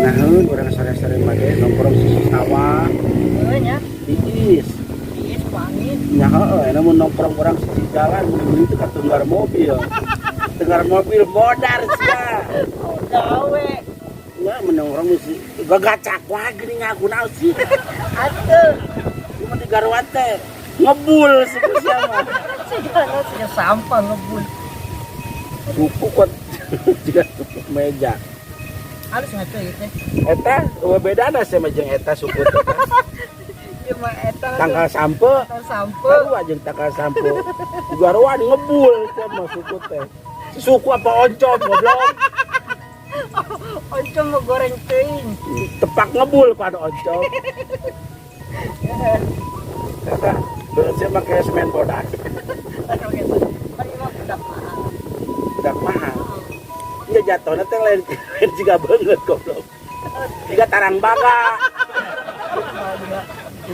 Naheun urang sore-sore mah ge nongkrong susu sawah. Heuh nya. Tiis. Tiis pangit. Nya heueuh, namun nongkrong urang sisi jalan beli itu ka tunggar mobil. Tunggar mobil modar sia. Oh, gawe. Ya menongkrong mesti gagacak wae geuning ngaku naon sih. Atuh. Cuma di garwan teh ngebul suku sia mah. Sigana siga sampah ngebul. Suku kuat juga tutup meja. Halus ngaco ieu teh. Eta bedana sama jeung eta suku teh. Ieu mah eta Tangkal sampe, sampe. baru aja tangkal sampe. Di garwan ngebul teh mah suku teh. Suku apa oncom goblok. Oncom mau goreng teuing. Tepak ngebul pada oncom. Eta beuseuh make semen bodas. Anu gitu. Kan ieu mah budak mahal. Udah mahal. Iya jatuhnya teh lain juga banget goblok. Juga tarang baga.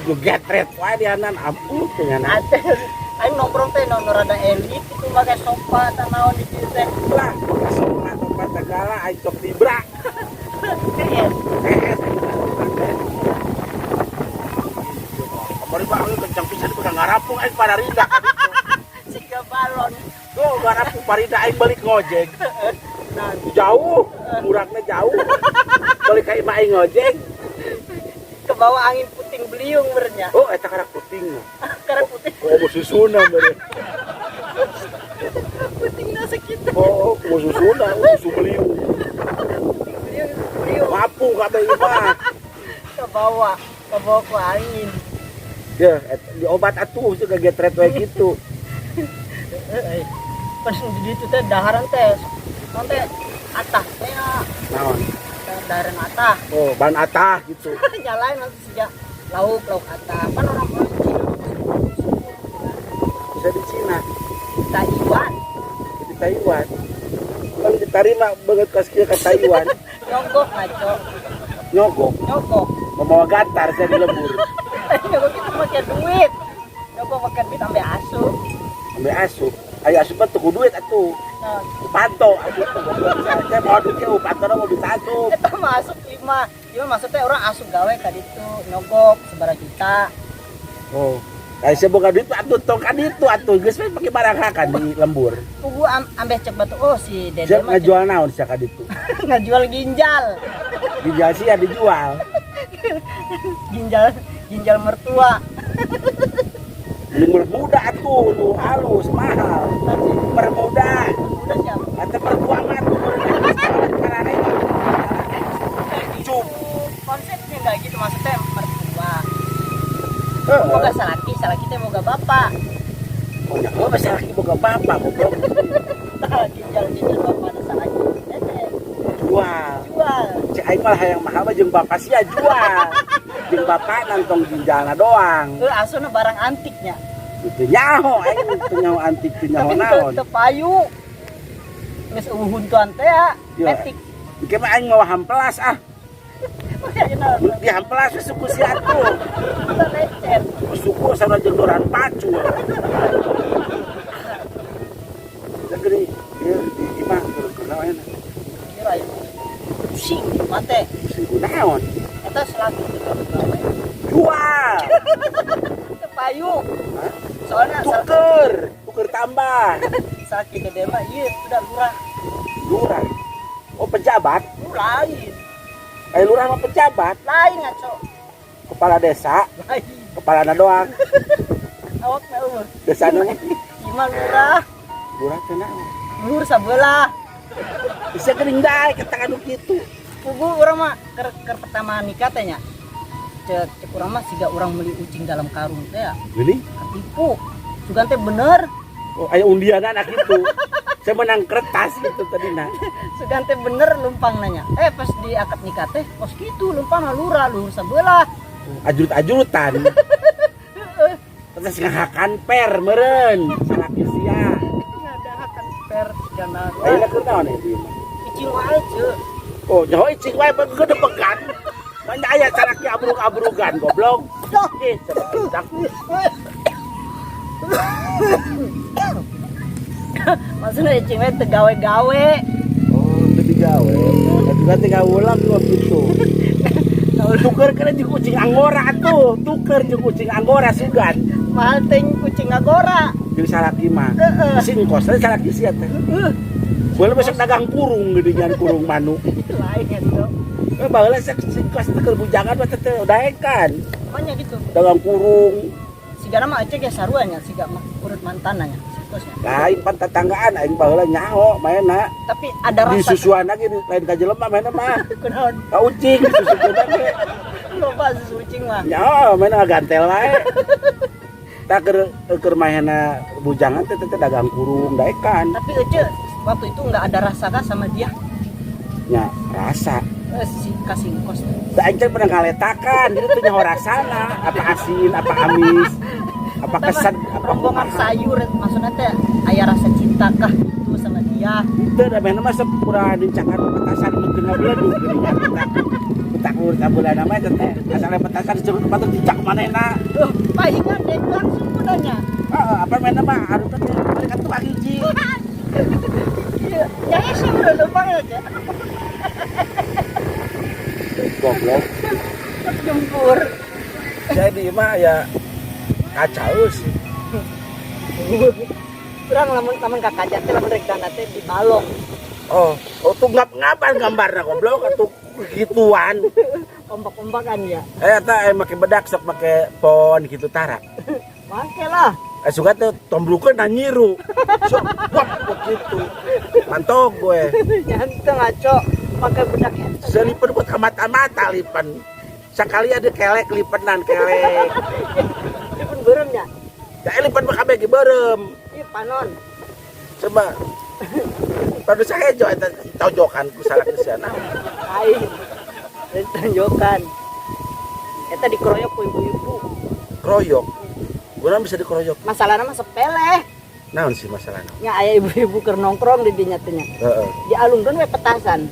Gue getret wae dianan ampun dengan Atuh. Aing nongkrong teh nu rada elit itu make sofa tah naon di dieu teh. lah. Sopan tempat segala aing tok tibra. Keren. Kemarin bangun kencang pisan udah ngarapung aing pada rindak. Siga balon. Tuh ngarapung parida aing balik ngojek. Nah, Jauh, muraknya jauh. Balik ka imah aing ngojek. ke bawah angin puting beliung bernya. Oh eta karak puting. Karena puting Oh susuna bener. putingna sakitu. Oh susuna, susu beliung. Beliung beliung Mapu kabeh imah. ke bawah ku angin. Ya, di obat atuh juga getret wae gitu. Pas di ditu teh daharan teh nanti atah teh Naon? daharan atah. Oh, ban atah gitu. Nyalain nanti sejak lauk atah. Kan orang Cina Bisa di Cina, Taiwan di Taiwan. Kalau diterima banget kasih ke Taiwan, nyogok ngaco nyogok, nyogok. membawa gatar saya di lembur. Nyogok itu pakai duit. Nyogok pakai duit ambil asuh. Ambil asup, ayo asup mah tuku duit atuh. Nah, Panto asup tuh goblok. Saya mau duitnya panto mau bisa asup. kita masuk lima maksudnya orang asup gawe ka ditu nyogok sebarang juta. Oh, kayak saya buka duit atuh tong kan itu atuh geus we pake barang hakan di lembur. Pugu ambeh cek batu oh si Dede Saya mah ngajual naon sia ka ditu. ngajual ginjal. Dijual sih ya dijual. Ginjal mertua. Bermuda atuh, nu halus, mahal. Bermuda. Udah siapa? Kata perjuangan tuh. Karena itu. Cum. Konsepnya enggak gitu maksudnya mertua. Heeh. Moga salaki teh moga bapak. Oh, ya, gua masih lagi boga bapak, goblok. Ginjal bapak ada salaki. Jual. Jual. Cek aing mah hayang mahal mah jeung bapak sia jual. Jeung bapak nantong ginjalna doang. Asuna barang antiknya. Gitu nyaho aing teu nyaho antik teu nyaho Tapi naon. teu payu. Geus uhuntuan teh ya, Ya. metik. Engke mah aing mau hamplas ah. Di hamplas we suku si atuh. Kita lecet. Suku sarua jeung doran pacu. Gede ieu di imah terus naon. Kira ya. Pusing mate. Sing naon? Eta selaki Jual. teu payu. Hah? Soalnya Tuker tambah. selaki gede mah ieu udah lurah. Lurah. Oh pejabat. Lain. Lurah mah pejabat. Lain ngaco. Kepala desa. Lain. Kepalana doang. Awakna eueuh. Desana mah Ima lurah. lurah teh naon? Lur sabelah. Bisa geuning dae ke tangan nu kitu. Pugu urang mah keur pertama nikah teh nya. Cek urang mah siga urang meuli ucing dalam karung teh ya. Geuning? Katipu. Sugan teh bener. Oh, aya undianan anak itu. Saya menang kertas gitu tadina. Sugan teh bener lumpang nanya. Pas di akad nikah teh kos kitu lumpang lurah lur sabelah. Ajurut-ajurutan. Terus ngahakan per meureun salaki sia. Ngadahakan per gana. Ayeuna keur naon ieu? Icing wae ceuk. Oh, nyaho cing wae gedepegan. Mana aya salaki abrug-abrugan goblok. Ih, cedak. Maksudnya icing wae teu gawe-gawe. Oh, teu digawe. Eta juga Sudah tinggal ulang waktu itu. Tuker kena di kucing Anggora tuh, tuker di kucing Anggora sugan. Mahal ting kucing Anggora. Jadi salaki mah. Singkos tadi salaki sia teh. Boleh besok dagang kurung gede jangan kurung manu. Lain ya tuh. Baheula singkos teh keur bujangan mah teh udah kan. Makanya gitu. Dagang kurung. Sigana mah aceh ge saruanya, siga mah urut mantananya. Sikosnya. Lain pan tetanggaan aing baheula nyaho maena. Tapi ada Di rasa susuan lagi lain ka jelema maena mah. kunaon. Ka ucing susuan ge. Loba susu kucing mah. Nyaho maena gantel wae. Tak keur maena bujangan teh dagang kurung daekan. Tapi Ece waktu itu nggak ada rasa kah sama dia? Nya rasa. Si kasih kos. Da aing pernah ngaletakan, jadi teh nyaho rasana, apa asin, apa amis, apa kesan, apa rombongan sayur maksudnya teh aya rasa cinta kah itu sama dia? Itu da mena mah sepura dincakan petasan nu teu ngabledug geuningan kita urut abulan mah teh asal petasan disebut tempat dicak manehna. Pahingan dek langsung kudanya. Heeh, apa mena mah harusna teh mereka tuh hiji. Ya ese udah lupa aja. Goblok. Jempur. Jadi mah ya kacau sih. Kurang lamun kakak teh lamun rek dana teh di balong. Oh tuh ngapan gambarna goblok atuh gituan. Ombak-ombakan ya. Eta make bedak sok make pon gitu tara. Mangke lah. Suka tuh tombrukeun na nyiru. Sok wap begitu. Mantog gue. Nyanteng ngaco pakai bedak ya. Selipan buat mata-mata lipan. Sekali ada kelek lipenan kelek. Dipun beremnya. Ya lipan mah kabeh ge berem. Ieu panon. Coba. Pada saya jo eta tojokan ku salah ke sana. Lain. Ditonjokan. Eta dikeroyok ku ibu-ibu. Kroyok. Guna bisa dikeroyok. Masalahna mah sepele. Naon sih masalahna? Nya aya ibu-ibu keur nongkrong di dinya teh nya. Heeh. Dialungkeun we petasan.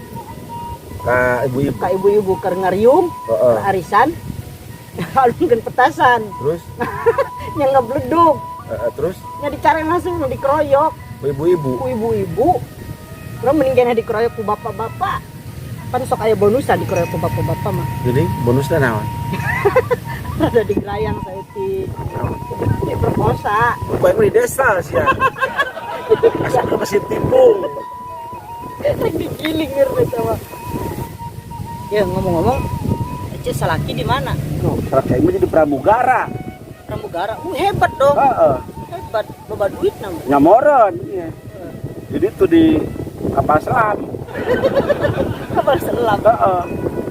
Ka ibu-ibu. Ka ibu-ibu keur ngariung, Heeh. keur arisan. Alungkeun petasan. Terus Nya ngebledug. terus Nya dicari langsung dikeroyok ibu-ibu. ku ibu-ibu. Kurang mending kena dikeroyok ku bapak-bapak. Pan sok aya bonusan dikeroyok ku bapak-bapak mah. Jadi bonusnya naon? Ada di gelayang saya di perkosa. Baik di desa sih ya. Asal masih timbung. Digiling ngerti sama. Ya ngomong-ngomong, Ece salaki di mana? Tuh, kayak ini di Pramugara. Pramugara. Hebat dong. Heeh. Hebat, loba duit nang. Nyamoron. Iya. Jadi tuh di kapal selam. Kapal selam. Heeh.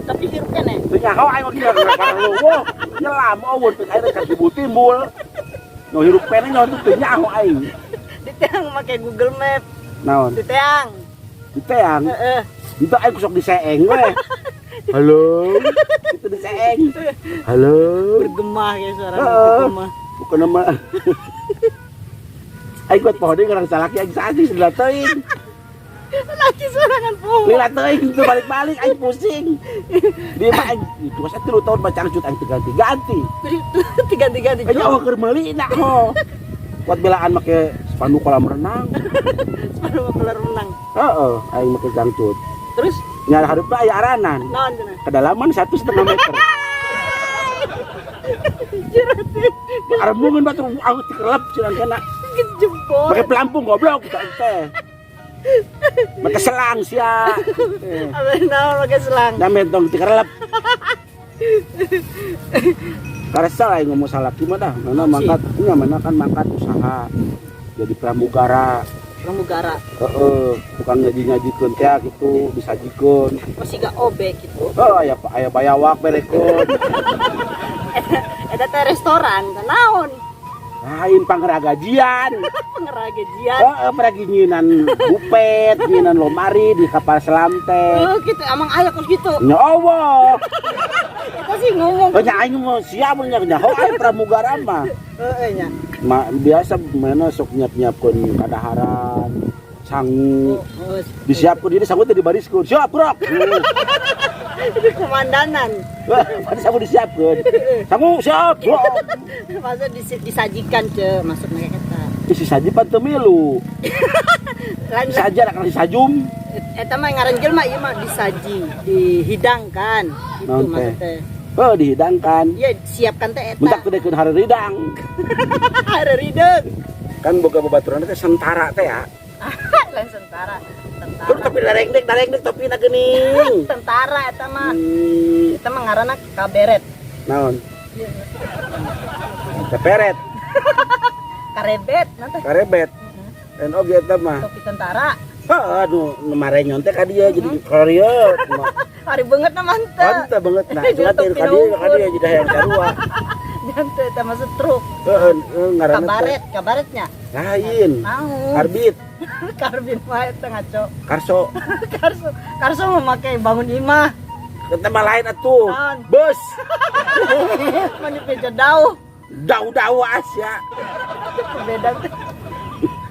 Tapi hirup kene. Tuh nyaho aing mah kapal lu. Wah, nyelam eueun teh air ka timbul-timbul. No hirup pene nyaho tuh nyaho aing. Diteang make Google Map. Naon? Diteang. Diteang. Heeh. Itu aing kusok diseeng we. Halo. Itu diseeng. Halo. Bergema ya suara bergema. Bukan nama. Aing kuat pohon deui ngarang salaki aing sadis sebelah teuing. Laki sorangan pohon. Lila teuing itu balik-balik aing pusing. Dia mah aing itu masa 3 tahun bacaan cut aing ganti-ganti. Tiga-tiga Nya eueuh keur meuli na ho. Kuat belaan make spanduk kolam renang. Sepuluh kelar renang. Heeh, aing make gangcut. Terus Nya hareup aya aranan. naon cenah? Kedalaman 1,5 meter. Arembungan batu aku tikelep cenah kena. Jempol. Pakai pelampung goblok kita teh. Pakai selang sia. Abang naon pakai selang. Dan mentong tikelep. Karesa aing ngomong salaki mah dah. Mana mangkat nya mana kan mangkat usaha. Jadi pramugara. Pramugara. Bukan ngaji-ngajikeun teh gitu, disajikeun. Masih gak obek gitu. Aya bayawak berekeun. Eta teh restoran, naon? Lain pangeragajian. Pengeragajian. Peraginyinan bupet, nyinan lomari di kapal selam teh. Oh, gitu emang aya kos gitu. Ya Allah. Eta sih ngomong. Nya aing mau siap nya nyaho aing pramugara mah. Heeh nya. Biasa mana sok nyiap-nyiapkeun kadaharan, sangu. Oh, Disiapkeun diri sangu teh dibariskeun. Siap, Bro. itu komandanan. Wah, mana sangu disiapkeun. Sangu siap, Bro. Masa disajikan ce maksudnya kata. Isi saji pan teu milu. Lanjut. Saja nak disajum. eta mah ngaran jelema ieu mah disaji, dihidangkan. Itu Naon teh? maksudnya. Oh, dihidangkan. Iya, siapkan teh eta. Bentak kudekeun hareridang. Harerideg. Kan boga babaturan teh sentara teh ya. Lain tentara. Terus tapi dareng-dek topina geuning. Tentara eta mah. Hmm, Eta mah ngaranna kaberet. naon? Ceperet, Karebet nanti. karebet. Dan oge eta mah. Topi tentara. Aduh, marenyon teh ka dieu jadi karya. Hari banget na mantap. Mantap banget nah. Cuma teh ka dieu jadi hayang sarua. Nanti eta mah setruk. Heeh, ngaranna Kabaret, kabaretnya. lain. Naon? Karbit, Karbin mah eta ngaco. karso. Karso memakai bangun imah. Eta mah lain atuh. Naon? Bus. Mani peja dau. Dau-dau Asia. Beda teh.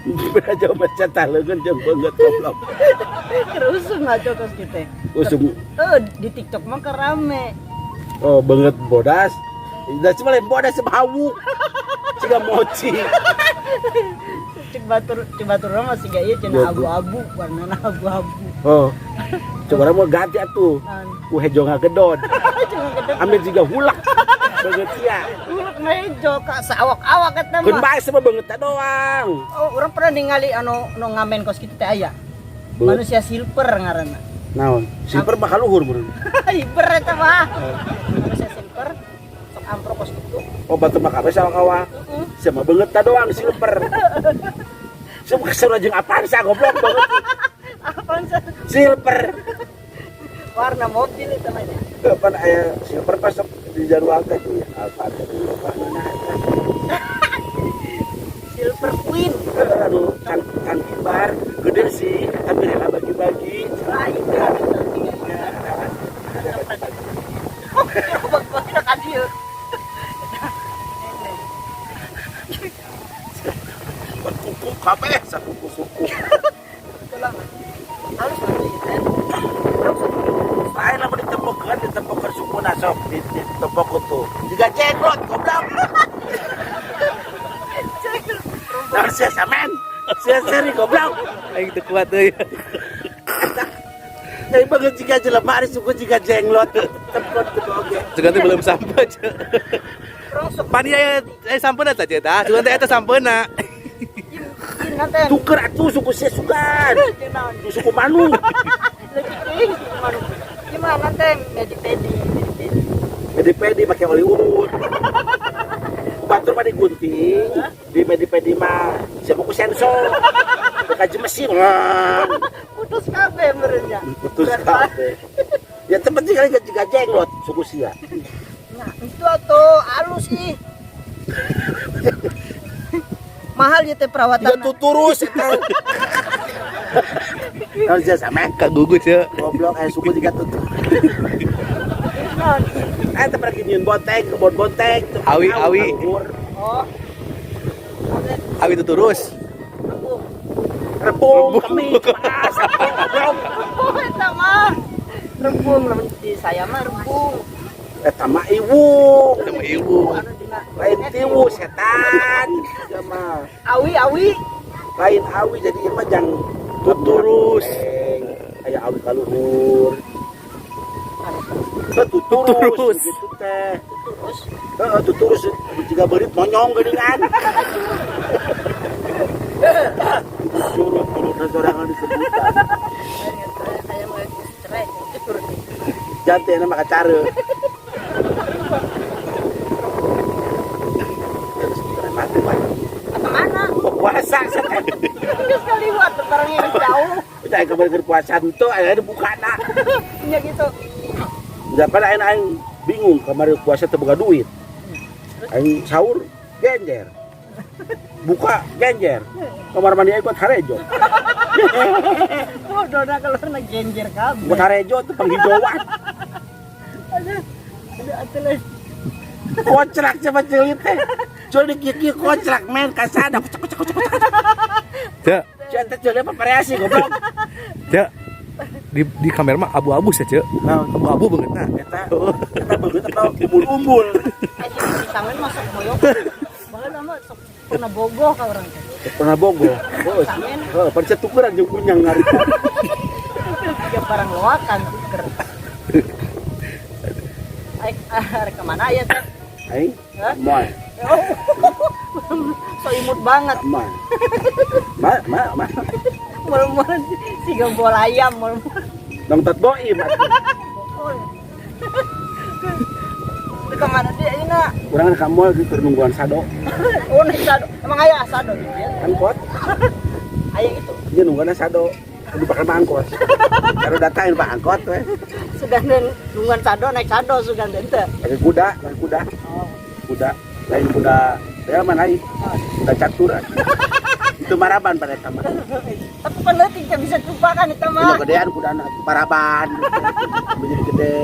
Beda jauh baca taleun jeung beungeut goblok. Kerusung ngaco kos kita. Usum Di TikTok mah kerame. oh beungeut bodas. Da cuma lain bodas sebawu. Siga mochi. Cek batur mah siga ieu cenah abu-abu, warnana abu-abu. Oh. Coba mau ganti atuh. Naon? Ku hejonga gedon. Cuma gede. Ambil juga hulak. Beungeut sia. Uluk mejo ka saawak-awak eta Keun mah. bae sama beungeut doang. Oh, urang pernah ningali anu ngamen kos kitu teh aya. Manusia silver ngaranna. Naon? Silver bakal luhur mun. Iber eta mah. Manusia silver sok ampro kos kitu. Oh batu mah kabeh sawak-awak. Sama beungeut doang silver. Sama kesana jeung apaan sih goblok banget. Apaan sih? Silver. Warna mobil itu mah. Kapan aya silver pas di jaruang teh tuh ya. Apa Silver Queen. aduh can kibar gede sih tapi rela bagi-bagi. Lain kan. Bagi-bagi ka dieu. Kuku kabeh sakuku-suku. Halus banget ya. Lain lah ditempokkan suku nasok ditempok tuh. Juga jenggot goblok. Nah, sia samen. Sia seri goblok. Aing teu kuat euy. Jadi banget jika jelema ari suku jika jenglot tempot teu oge. Juga teh belum sampai. Pani aya sampeuna saja tah. Cuman teh eta sampeuna. Nanti Tuker atuh suku sia sugan. Suku Manu. gimana teh medi-pedi. Medi-pedi pakai oli urut. Batur mah digunting, di medi-pedi mah siapa ku sensor. Kaji mesin. Putus kabeh merenya. Putus kabeh. Ya tempat kali juga jenglot suku sia. Nah, itu atuh halus sih. Mahal ya teh perawatan. Ya tuturus eta. Kalau sia sama Kagugus ya. goblok suku juga tutur. Eta pergi nyieun bonteng, kebon bonteng. Awi. Oh. Awi itu terus. Rebung kami panas. Goblok. Oh, eta mah. Rebung lamun di saya mah rebung. Eta mah iwung. Sama ibu. Anu dina Lain tiwu setan. Sama awi. lain awi jadi ieu mah jang tuturus. Aya awi kaluhur. Tuturus gitu teh. Terus Heeh, tuturus juga beurit monyong geuningan. Curut sorangan disebutan. saya mau cerai. Jante na makacara. Mati Pak. Kemana? Puasa saya. Geus kaliwat barangnya jauh. Udah kabar keur puasa henteu aya bukana. Ya gitu. Da pada aing bingung kamari puasa teu boga duit. Aing sahur genjer. Buka genjer. Kamar mandi aing kuat harejo. Oh, dona keluarna genjer kabeh. Kuat harejo teu penghijauan. Ada atuh Kocrak coba celit teh. Coba dikiki kocrak men kasada. Cek, Jangan coba variasi goblok. cek. Di kamera mah abu-abu saja. Nah, Abu-abu banget nah. Eta beungeut eta umbul-umbul. aja disangen masuk boyok. Baheula lama sok pernah bogoh ka urang teh. Pernah bogo. Sangen. Heeh, pancet tukeran jeung kunyang ngari. Siga barang loakan tuker. Ai kemana ya teh? Aing Hah? moal. Oh, so imut banget. Moal. Ma. Mul-mul siga bola ayam mul-mul. Dong tat boim. Itu kemana dia ini nak? Urang ka moal gitu nungguan sado. Oh naik sado. Emang ayah sado gitu ya? Angkot. Ayah itu. Dia nungguan sado. Di pakai angkot. Kalau datang Pak angkot we. Sudah nungguan sado naik sado sudah ente. Pakai kuda. Oh. Kuda. Lain kuda. Ya mana ai? Kuda caturan. Itu maraban pada taman. Tapi peneliti tidak bisa lupakan itu Ini mah. gedean kuda anak maraban. Menjadi gede.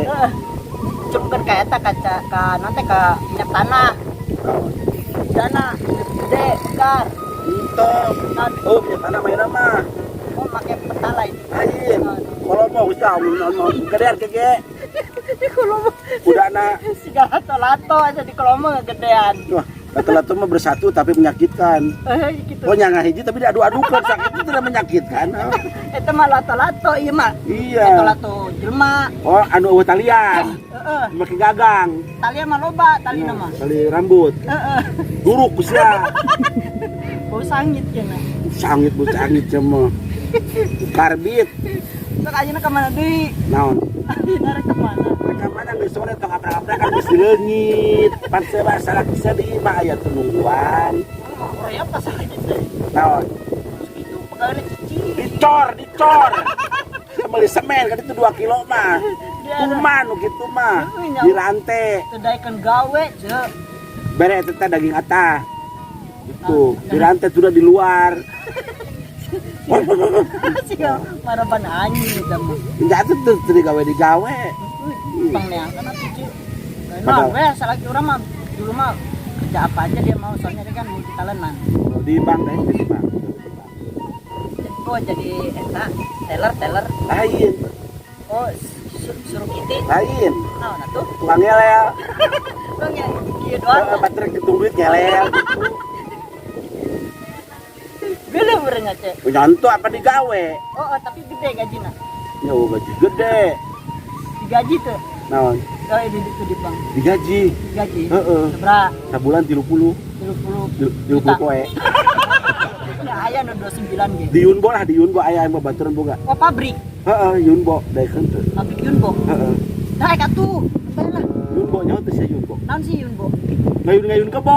Cuma kan kayak eta kaca ka nanti ke minyak tanah. Dana gede besar. Itu. Oh, punya tanah mainan mah. Mau pakai pertalite. Lain. Kalau mau usah mau gedean kege. Kalau Kuda anak. siga lato aja di kolom gedean. Wah, lato-lato mah bersatu tapi menyakitkan. Gitu. Oh nyangah hiji tapi diadu-adukan sakit itu tidak menyakitkan. Eta mah lato-lato iya mah. Iya. Lato-lato jelema. Oh, anu eueuh talian. Heeh. Make gagang. Tali mah loba tali nama. Tali rambut. Heeh. Duruk kusya. Bau sangit ya nah. Sangit bu sangit cema. Karbit. Sok ayeuna ka mana deui? Naon? Ayeuna rek ka mana? Mereka mana geus sore tong abrak-abrak kan geus leungit. Pan sebab salah bisa di mah aya tungguan. Oh, ya pas aja teh. Naon? Itu pegawai cici. Dicor. Beli semen kan itu 2 kilo mah. Kuman nu kitu mah. Dirante. Kedaekeun gawe ceuk. Bere eta teh daging atah. Itu, dirante sudah di luar. Siga maraban anjing eta mah. Jatuh tuh digawe. Bang neangkeun atuh cici. Nah, we salaki urang mah dulu mah kerja apa aja dia mau soalnya dia kan multi talentan. Di bank deh, di bank. Oh jadi eta teller. Lain, Oh suruh kita. lain. Nah, nah tuh. Tukang ngelel. Bang ya kieu doang. Baterai hitung duit ngelel. Gede berenya cek. Nyonto apa digawe? Oh, tapi gede gajina. Nyawa gaji gede. Digaji tuh. Naon? Gawe di itu di bank. Digaji. Digaji. Heeh. Seberapa? Sabulan 30. 30 30 poe. Ya aya nu 29 ge. Di Yunbo lah, di Yunbo aya yang babaturan boga. Oh, pabrik. Heeh, Yunbo daekeun teh. Pabrik Yunbo. Heeh. Daek atuh. Teh lah. Yunbo nyawa teh sia Yunbo. Naon sih Yunbo? Ngayun-ngayun kebo.